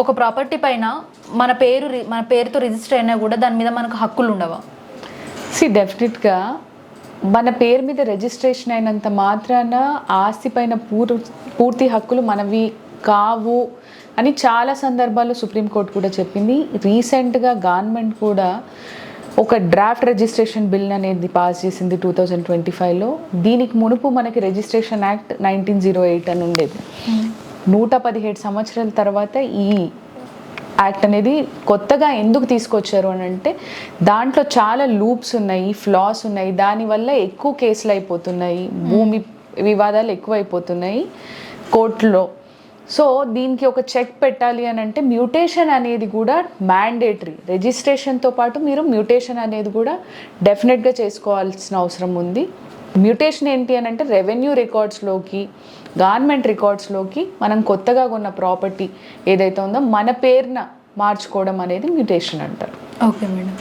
ఒక ప్రాపర్టీ పైన మన పేరుతో రిజిస్టర్ అయినా కూడా దాని మీద మనకు హక్కులు ఉండవా? డెఫినెట్గా మన పేరు మీద రిజిస్ట్రేషన్ అయినంత మాత్రాన ఆస్తి పైన పూర్తి హక్కులు మనవి కావు అని చాలా సందర్భాల్లో సుప్రీంకోర్టు కూడా చెప్పింది. రీసెంట్గా గవర్నమెంట్ కూడా ఒక డ్రాఫ్ట్ రిజిస్ట్రేషన్ బిల్ అనేది పాస్ చేసింది 2025లో. దీనికి మునుపు మనకి రిజిస్ట్రేషన్ యాక్ట్ 1908 అని ఉండేది. 117 సంవత్సరాల తర్వాత ఈ యాక్ట్ అనేది కొత్తగా ఎందుకు తీసుకొచ్చారు అని అంటే దాంట్లో చాలా లూప్స్ ఉన్నాయి, ఫ్లాస్ ఉన్నాయి. దానివల్ల ఎక్కువ కేసులు అయిపోతున్నాయి, భూమి వివాదాలు ఎక్కువ అయిపోతున్నాయి కోర్టులో. సో దీనికి ఒక చెక్ పెట్టాలి అని అంటే మ్యూటేషన్ అనేది కూడా మ్యాండేటరీ. రిజిస్ట్రేషన్తో పాటు మీరు మ్యూటేషన్ అనేది కూడా డెఫినెట్గా చేసుకోవాల్సిన అవసరం ఉంది. మ్యూటేషన్ ఏంటి అని అంటే రెవెన్యూ రికార్డ్స్లోకి, గవర్నమెంట్ రికార్డ్స్లోకి మనం కొత్తగా కొన్న ప్రాపర్టీ ఏదైతే ఉందో మన పేరున మార్చుకోవడం అనేది మ్యూటేషన్ అంటారు. Okay madam.